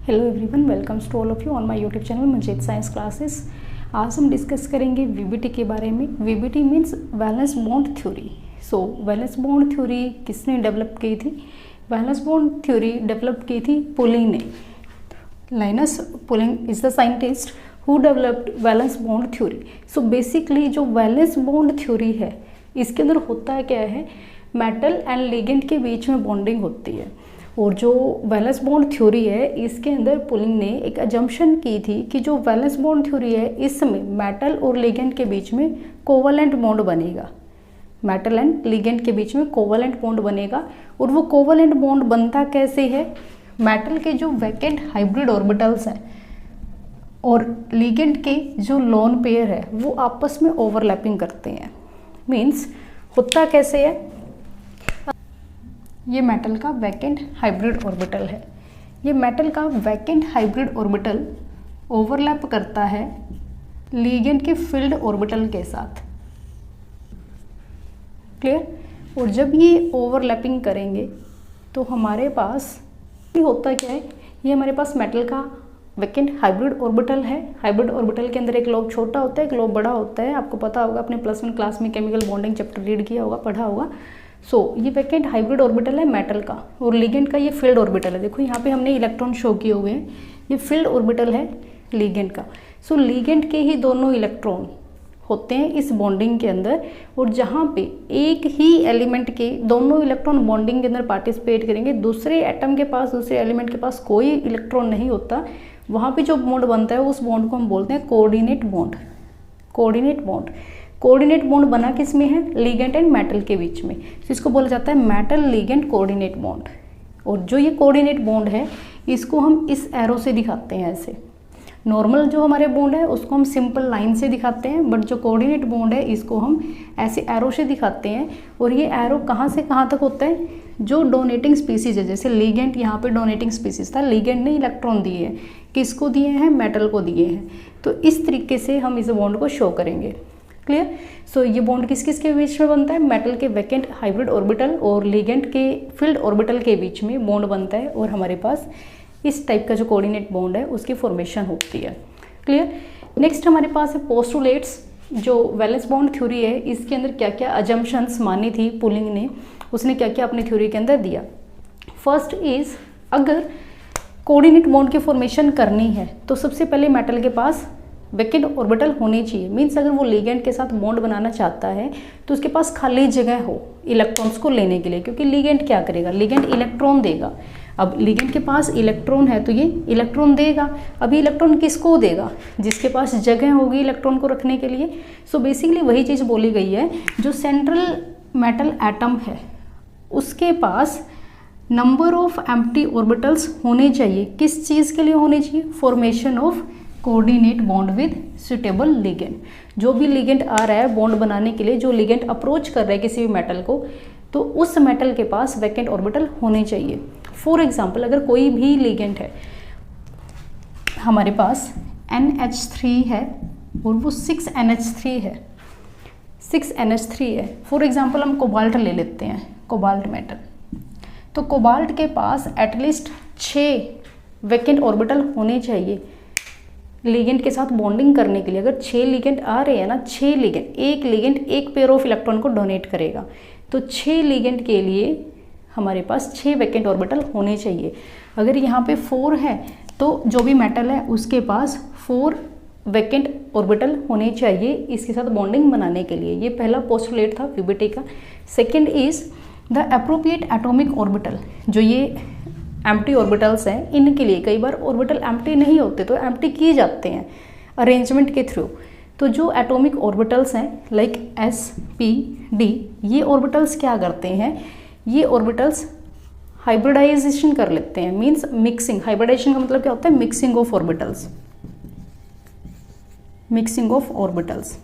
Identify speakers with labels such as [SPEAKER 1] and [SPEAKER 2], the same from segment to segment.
[SPEAKER 1] Hello everyone, welcomes to all of you on my YouTube channel Manjeet science classes. आज हम discuss करेंगे VBT के बारे में। VBT means valence bond theory. So valence bond theory किसने develop की थी? वैलेंस बॉन्ड थ्योरी डेवलप की थी पुलिंग ने। Linus Pauling is the scientist who developed valence bond theory. So basically जो वैलेंस बॉन्ड थ्योरी है, इसके अंदर होता क्या है, मेटल एंड लिगेंड के बीच में बॉन्डिंग होती है। और जो वैलेंस बॉन्ड थ्योरी है, इसके अंदर पुलिंग ने एक अजम्पशन की थी कि जो वैलेंस बॉन्ड थ्योरी है, इसमें मेटल और लिगेंड के बीच में कोवलेंट बॉन्ड बनेगा। मेटल एंड लिगेंड के बीच में कोवलेंट बॉन्ड बनेगा। और वो कोवलेंट बॉन्ड बनता कैसे है? मेटल के जो वैकेंट हाइब्रिड ऑर्बिटल्स हैं और लिगेंड के जो लोन पेयर है, वो आपस में ओवरलैपिंग करते हैं। मीन्स होता कैसे है, ये मेटल का वैकेंट हाइब्रिड ऑर्बिटल है। ये मेटल का वैकेंट हाइब्रिड ऑर्बिटल ओवरलैप करता है लिगेंड के फील्ड ऑर्बिटल के साथ। क्लियर? और जब ये ओवरलैपिंग करेंगे तो हमारे पास ये होता क्या है, ये हमारे पास मेटल का वैकेंट हाइब्रिड ऑर्बिटल है। हाइब्रिड ऑर्बिटल के अंदर एक लोब छोटा होता है, एक लोब बड़ा होता है। आपको पता होगा, अपने +1 क्लास में केमिकल बॉन्डिंग चैप्टर रीड किया होगा, पढ़ा होगा। सो ये वैकेंट हाइब्रिड ऑर्बिटल है मेटल का, और लिगेंड का ये फील्ड ऑर्बिटल है। देखो यहाँ पे हमने इलेक्ट्रॉन शो किए हुए हैं, ये फील्ड ऑर्बिटल है लिगेंड का। सो लिगेंड के ही दोनों इलेक्ट्रॉन होते हैं इस बॉन्डिंग के अंदर, और जहाँ पे एक ही एलिमेंट के दोनों इलेक्ट्रॉन बॉन्डिंग के अंदर पार्टिसिपेट करेंगे, दूसरे एटम के पास, दूसरे एलिमेंट के पास कोई इलेक्ट्रॉन नहीं होता, वहाँ पे जो बॉन्ड बनता है उस बॉन्ड को हम बोलते हैं coordinate bond. Coordinate bond, coordinate bond बना किस में है? लिगेंड एंड मेटल के बीच में। तो इसको बोला जाता है मेटल लिगेंड कोऑर्डिनेट बॉन्ड। और जो ये कोऑर्डिनेट बॉन्ड है, इसको हम इस एरो से दिखाते हैं ऐसे। नॉर्मल जो हमारे बॉन्ड है उसको हम सिंपल लाइन से दिखाते हैं, बट जो कोऑर्डिनेट बॉन्ड है इसको हम ऐसे एरो से दिखाते हैं। और ये एरो कहाँ से कहाँ तक होता है? जो डोनेटिंग स्पीसीज है, जैसे लिगेंड यहाँ पे डोनेटिंग स्पीसीज था, लिगेंड ने इलेक्ट्रॉन दिए हैं, किसको दिए हैं? मेटल को दिए हैं। तो इस तरीके से हम इस बॉन्ड को शो करेंगे। क्लियर? सो ये बॉन्ड किस किस के बीच में बनता है? मेटल के वैकेंट हाइब्रिड ऑर्बिटल और लिगेंड के फील्ड ऑर्बिटल के बीच में बॉन्ड बनता है, और हमारे पास इस टाइप का जो कोऑर्डिनेट बॉन्ड है उसकी फॉर्मेशन होती है। क्लियर? नेक्स्ट हमारे पास है पोस्टुलेट्स। जो वैलेंस बॉन्ड थ्योरी है, इसके अंदर क्या क्या अजम्पशंस मानी थी पुलिंग ने, उसने क्या क्या अपनी थ्योरी के अंदर दिया। फर्स्ट इज, अगर कोऑर्डिनेट बॉन्ड की फॉर्मेशन करनी है तो सबसे पहले मेटल के पास वैकेंट ऑर्बिटल होनी चाहिए। मीन्स अगर वो लिगेंड के साथ बॉन्ड बनाना चाहता है तो उसके पास खाली जगह हो इलेक्ट्रॉन्स को लेने के लिए, क्योंकि लिगेंड क्या करेगा? लिगेंड इलेक्ट्रॉन देगा। अब लिगेंड के पास इलेक्ट्रॉन है तो ये इलेक्ट्रॉन देगा। अभी इलेक्ट्रॉन किसको देगा? जिसके पास जगह होगी इलेक्ट्रॉन को रखने के लिए। सो बेसिकली वही चीज़ बोली गई है, जो सेंट्रल मेटल एटम है उसके पास नंबर ऑफ एम्प्टी ऑर्बिटल्स होने चाहिए। किस चीज़ के लिए होने चाहिए? Formation of coordinate bond with suitable ligand. जो भी लिगेंड आ रहा है बॉन्ड बनाने के लिए, जो लिगेंड अप्रोच कर रहा है किसी भी मेटल को, तो उस मेटल के पास वैकेंट ऑर्बिटल होने चाहिए। फॉर एग्जांपल, अगर कोई भी लिगेंड है, हमारे पास NH3 है और वो 6NH3 है, 6NH3 है। फॉर एग्जांपल हम कोबाल्ट ले लेते हैं, कोबाल्ट मेटल। तो कोबाल्ट के पास एटलीस्ट 6 वैकेंट ऑर्बिटल होने चाहिए लिगेंड के साथ बॉन्डिंग करने के लिए। अगर 6 लिगेंड आ रहे हैं ना, 6 लिगेंड, एक लिगेंड एक पेयर ऑफ इलेक्ट्रॉन को डोनेट करेगा, तो 6 लिगेंड के लिए हमारे पास 6 वैकेंट ऑर्बिटल होने चाहिए। अगर यहाँ पे 4 है तो जो भी मेटल है उसके पास 4 वैकेंट ऑर्बिटल होने चाहिए इसके साथ बॉन्डिंग बनाने के लिए। ये पहला पोस्टुलेट था वीबीटी का। Second is the appropriate atomic orbital. जो ये एम्प्टी ऑर्बिटल्स हैं, इनके लिए कई बार ऑर्बिटल एम्प्टी नहीं होते तो एम्प्टी किए जाते हैं अरेंजमेंट के थ्रू। तो जो एटॉमिक ऑर्बिटल्स हैं लाइक S, P, D, ये ऑर्बिटल्स क्या करते हैं? ये ऑर्बिटल्स हाइब्रिडाइजेशन कर लेते हैं। Means mixing. हाइब्रिडाइजेशन का मतलब क्या होता है? Mixing of orbitals. Mixing of orbitals.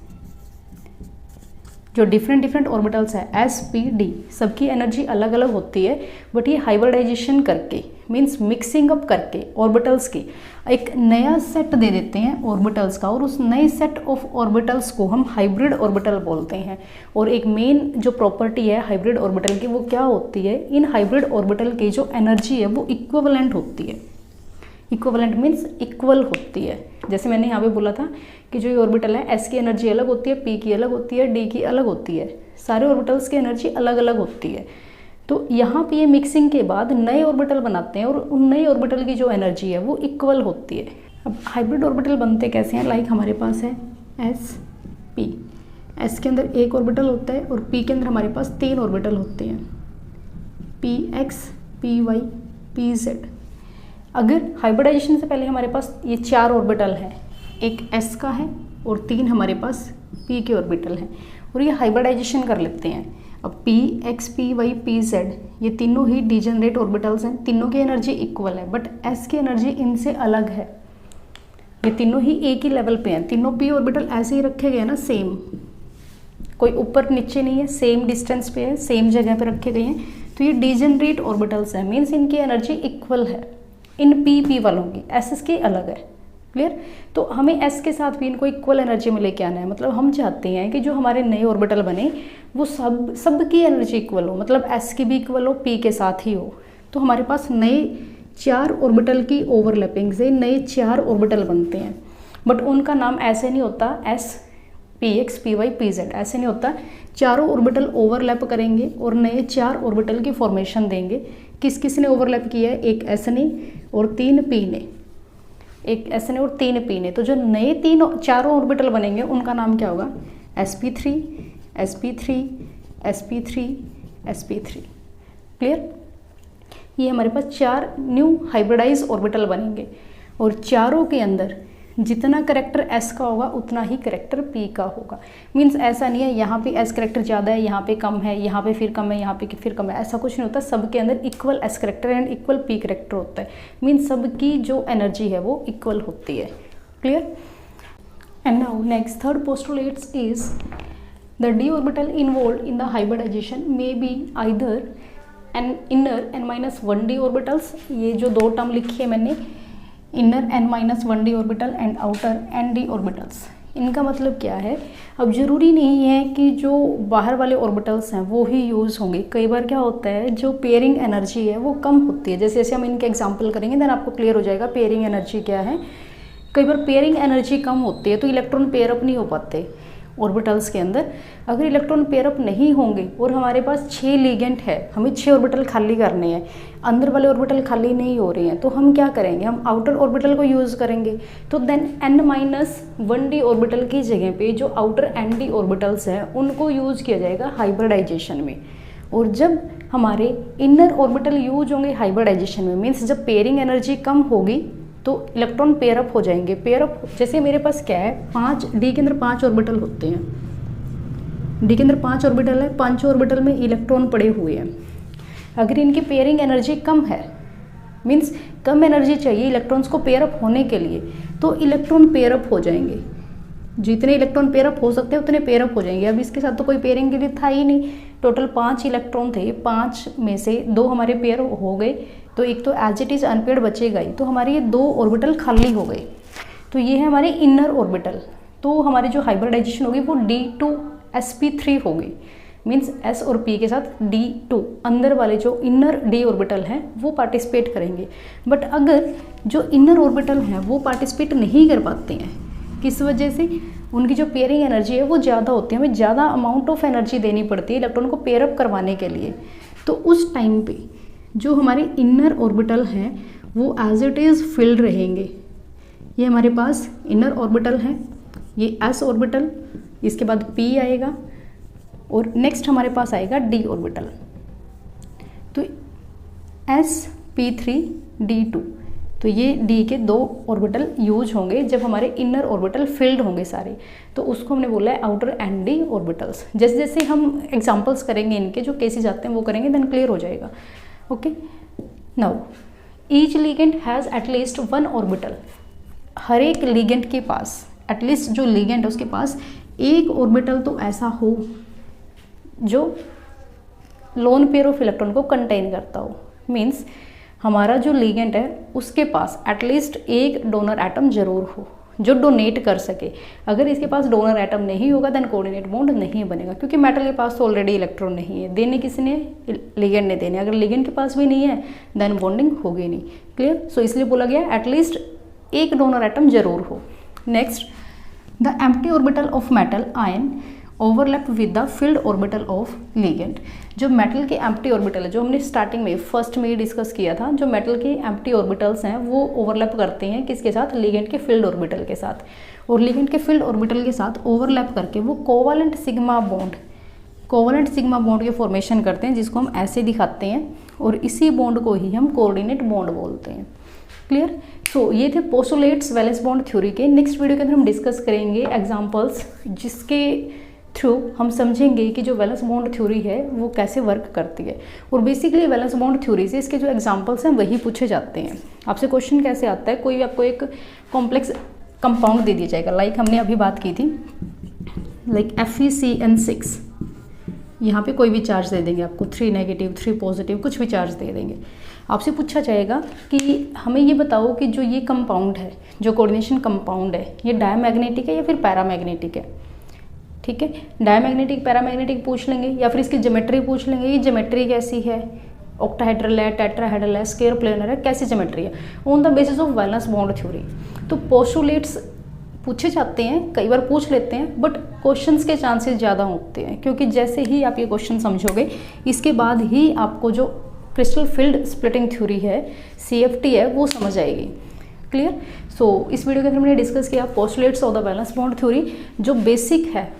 [SPEAKER 1] जो डिफरेंट ऑर्बिटल्स है S, P, D, सबकी एनर्जी अलग अलग होती है, बट ये हाइब्रिडाइजेशन करके, मीन्स मिक्सिंग अप करके ऑर्बिटल्स की एक नया सेट दे देते हैं ऑर्बिटल्स का, और उस नए सेट ऑफ ऑर्बिटल्स को हम हाइब्रिड ऑर्बिटल बोलते हैं। और एक मेन जो प्रॉपर्टी है हाइब्रिड ऑर्बिटल की, वो क्या होती है? इन हाइब्रिड ऑर्बिटल की जो एनर्जी है वो इक्विवेलेंट होती है। इक्विवेलेंट मीन्स इक्वल होती है। जैसे मैंने यहाँ पे बोला था कि जो ये ऑर्बिटल है एस की एनर्जी अलग होती है, पी की अलग होती है, डी की अलग होती है, सारे ऑर्बिटल्स की एनर्जी अलग अलग होती है। तो यहाँ पे ये मिक्सिंग के बाद नए ऑर्बिटल बनाते हैं और उन नए ऑर्बिटल की जो एनर्जी है वो इक्वल होती है। अब हाइब्रिड ऑर्बिटल बनते कैसे हैं, लाइक हमारे पास है एस पी, एस के अंदर एक ऑर्बिटल होता है और पी के अंदर हमारे पास 3 ऑर्बिटल होते हैं, P X, P Y, P Z. अगर हाइब्रिडाइजेशन से पहले हमारे पास ये 4 ऑर्बिटल हैं, एक एस का है और 3 हमारे पास पी के ऑर्बिटल हैं, और ये हाइब्रिडाइजेशन कर लेते हैं। अब P X, P Y, P Z ये तीनों ही डिजेनरेट ऑर्बिटल्स हैं, तीनों की एनर्जी इक्वल है, बट एस की एनर्जी इनसे अलग है। ये तीनों ही एक ही लेवल पे हैं, तीनों पी ऑर्बिटल ऐसे ही रखे गए ना, सेम, कोई ऊपर नीचे नहीं है, सेम डिस्टेंस पे है, सेम जगह पे रखे गए हैं। तो ये डिजेनरेट ऑर्बिटल्स हैं, मीन्स इनकी एनर्जी इक्वल है इन पी वालों की, एस के अलग है। क्लियर? तो हमें एस के साथ भी इनको इक्वल एनर्जी में लेके आना है। मतलब हम चाहते हैं कि जो हमारे नए ऑर्बिटल बने वो सब की एनर्जी इक्वल हो, मतलब एस की भी इक्वल हो, पी के साथ ही हो। तो हमारे पास नए 4 ऑर्बिटल की ओवरलैपिंग से नए 4 ऑर्बिटल बनते हैं, बट उनका नाम ऐसे नहीं होता S P X, P Y, P Z, ऐसे नहीं होता। चारों ऑर्बिटल ओवरलैप करेंगे और नए 4 ऑर्बिटल की फॉर्मेशन देंगे। किस किस ने ओवरलैप किया है, एक एस ने और 3 पी ने, एक एस ने और 3 पी ने। तो जो नए 4 ऑर्बिटल बनेंगे उनका नाम क्या होगा, sp3, sp3, sp3, sp3। Clear? ये हमारे पास 4 न्यू हाइब्रिडाइज ऑर्बिटल बनेंगे और चारों के अंदर जितना करेक्टर एस का होगा उतना ही करेक्टर पी का होगा। मीन्स ऐसा नहीं है यहाँ पे एस करेक्टर ज़्यादा है, यहाँ पे कम है, यहाँ पे फिर कम है, यहाँ पे फिर कम है, ऐसा कुछ नहीं होता। सबके अंदर equal S character and equal P character होता है। मीन्स सबकी जो एनर्जी है वो इक्वल होती है। Clear? And now next third postulates is the D orbital involve in the hybridisation may be either an inner n-1 D orbitals. ये जो 2 टर्म लिखी है मैंने, inner n-1 D orbital and outer n D orbitals, इनका मतलब क्या है। अब ज़रूरी नहीं है कि जो बाहर वाले ऑर्बिटल्स हैं वो ही यूज़ होंगे। कई बार क्या होता है जो पेयरिंग एनर्जी है वो कम होती है। जैसे जैसे हम इनके एग्जांपल करेंगे देन आपको क्लियर हो जाएगा पेयरिंग एनर्जी क्या है। कई बार पेयरिंग एनर्जी कम होती है तो इलेक्ट्रॉन पेयर अप नहीं हो पाते ऑर्बिटल्स के अंदर। अगर इलेक्ट्रॉन पेयर अप नहीं होंगे और हमारे पास 6 लिगेंड है, हमें 6 ऑर्बिटल खाली करने हैं, अंदर वाले ऑर्बिटल खाली नहीं हो रहे हैं, तो हम क्या करेंगे, हम आउटर ऑर्बिटल को यूज़ करेंगे। तो देन n-1 डी ऑर्बिटल की जगह पे जो आउटर n डी ऑर्बिटल्स हैं उनको यूज़ किया जाएगा हाइब्रिडाइजेशन में। और जब हमारे इनर ऑर्बिटल यूज होंगे हाइब्रिडाइजेशन में, मीन्स जब पेयरिंग एनर्जी कम होगी तो इलेक्ट्रॉन पेयर अप हो जाएंगे। पेयर अप जैसे मेरे पास क्या है, 5 डी के अंदर 5 ऑर्बिटल होते हैं, डी के अंदर 5 ऑर्बिटल है, 5 ऑर्बिटल में इलेक्ट्रॉन पड़े हुए हैं। अगर इनकी पेयरिंग एनर्जी कम है, मीन्स कम एनर्जी चाहिए इलेक्ट्रॉन्स को पेयर अप होने के लिए, तो इलेक्ट्रॉन पेयर अप हो जाएंगे। जितने इलेक्ट्रॉन पेयर अप हो सकते हैं उतने पेयर अप हो जाएंगे। अब इसके साथ तो कोई पेयरिंग के लिए था ही नहीं। टोटल 5 इलेक्ट्रॉन थे, 5 में से 2 हमारे पेयर हो गए, तो एक तो एज इट इज़ अनपेयर्ड बचेगा ही, तो हमारे ये 2 ऑर्बिटल खाली हो गए। तो ये है हमारे इनर ऑर्बिटल। तो हमारी जो हाइब्रिडाइजेशन होगी वो D2sp3 होगी। मीन्स S और P के साथ D2 अंदर वाले जो इनर D ऑर्बिटल हैं वो पार्टिसिपेट करेंगे। बट अगर जो इनर ऑर्बिटल हैं वो पार्टिसिपेट नहीं कर पाते हैं, किस वजह से, उनकी जो पेयरिंग एनर्जी है वो ज़्यादा होती है, हमें ज़्यादा अमाउंट ऑफ एनर्जी देनी पड़ती है इलेक्ट्रॉन को पेयर अप करवाने के लिए। तो उस टाइम पे जो हमारे इनर ऑर्बिटल हैं वो एज इट इज़ फिल्ड रहेंगे। ये हमारे पास इनर ऑर्बिटल है, ये S ऑर्बिटल, इसके बाद P आएगा और नेक्स्ट हमारे पास आएगा D ऑर्बिटल। तो sp3 D2, तो ये D के 2 ऑर्बिटल यूज होंगे जब हमारे इनर ऑर्बिटल फिल्ड होंगे सारे, तो उसको हमने बोला है आउटर n D ऑर्बिटल्स। जैसे जैसे हम एग्जांपल्स करेंगे इनके, जो केसेस आते हैं वो करेंगे, देन क्लियर हो जाएगा। Okay, now each ligand has at least 1 orbital. हर एक लिगेंड के पास एटलीस्ट जो लिगेंड है उसके पास एक ऑर्बिटल तो ऐसा हो जो लोन पेयर ऑफ इलेक्ट्रॉन को कंटेन करता हो। मीन्स हमारा जो लिगेंड है उसके पास एटलीस्ट एक डोनर एटम जरूर हो, जो डोनेट कर सके। अगर इसके पास डोनर एटम नहीं होगा देन कोऑर्डिनेट बॉन्ड नहीं बनेगा, क्योंकि मेटल के पास तो ऑलरेडी इलेक्ट्रॉन नहीं है, देने किसने, लिगेंड ने देने। अगर लिगेंड के पास भी नहीं है देन बॉन्डिंग होगी नहीं। क्लियर। सो इसलिए बोला गया एटलीस्ट एक डोनर एटम जरूर हो। Next, the empty orbital of metal ion overlap with the filled orbital of ligand. जो मेटल के एम्प्टी ऑर्बिटल है, जो हमने स्टार्टिंग में फर्स्ट में ही डिस्कस किया था, जो मेटल के एम्प्टी ऑर्बिटल्स हैं वो ओवरलैप करते हैं किसके साथ, लिगेंड के फील्ड ऑर्बिटल के साथ। और लिगेंड के फील्ड ऑर्बिटल के साथ ओवरलैप करके वो कोवलेंट सिग्मा बॉन्ड के फॉर्मेशन करते हैं, जिसको हम ऐसे दिखाते हैं, और इसी बॉन्ड को ही हम कोऑर्डिनेट बॉन्ड बोलते हैं। क्लियर। सो ये थे पोस्टुलेट्स वैलेंस बॉन्ड थ्योरी के। नेक्स्ट वीडियो के अंदर हम डिस्कस करेंगे एग्जांपल्स, जिसके थ्रू हम समझेंगे कि जो वैलेंस बॉन्ड थ्योरी है वो कैसे वर्क करती है। और बेसिकली वैलेंस बॉन्ड थ्योरी से इसके जो एग्जांपल्स हैं वही पूछे जाते हैं। आपसे क्वेश्चन कैसे आता है, कोई भी आपको एक कॉम्प्लेक्स कंपाउंड दे दिया जाएगा, लाइक हमने अभी बात की थी, लाइक FeCN6, यहाँ पे कोई भी चार्ज दे देंगे आपको, 3 नेगेटिव 3 पॉजिटिव, कुछ भी चार्ज दे देंगे। आपसे पूछा जाएगा कि हमें ये बताओ कि जो ये कंपाउंड है, जो कोऑर्डिनेशन कंपाउंड है, ये डायमैग्नेटिक है या फिर पैरामैग्नेटिक है। ठीक है, डायमैग्नेटिक पैरामैग्नेटिक पूछ लेंगे, या फिर इसकी ज्योमेट्री पूछ लेंगे, ये ज्योमेट्री कैसी है, ऑक्टाहेड्रल है, टेट्राहेड्रल है, स्क्वायर प्लेनर है, कैसी ज्योमेट्री है, on the basis of valence bond theory. तो पोस्टुलेट्स पूछे जाते हैं, कई बार पूछ लेते हैं, बट क्वेश्चंस के चांसेस ज़्यादा होते हैं, क्योंकि जैसे ही आप ये क्वेश्चन समझोगे इसके बाद ही आपको जो क्रिस्टल फील्ड स्प्लिटिंग थ्योरी है, CFT है, वो समझ आएगी। क्लियर। सो इस वीडियो के अंदर मैंने डिस्कस किया postulates of the valence bond theory. जो बेसिक है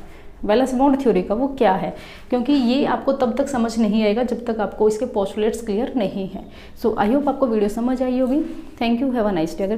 [SPEAKER 1] वैलेंस बॉन्ड थ्योरी का वो क्या है, क्योंकि ये आपको तब तक समझ नहीं आएगा जब तक आपको इसके पोस्टुलेट्स क्लियर नहीं है। सो आई होप आपको वीडियो समझ आई होगी। Thank you, have a nice day. अगर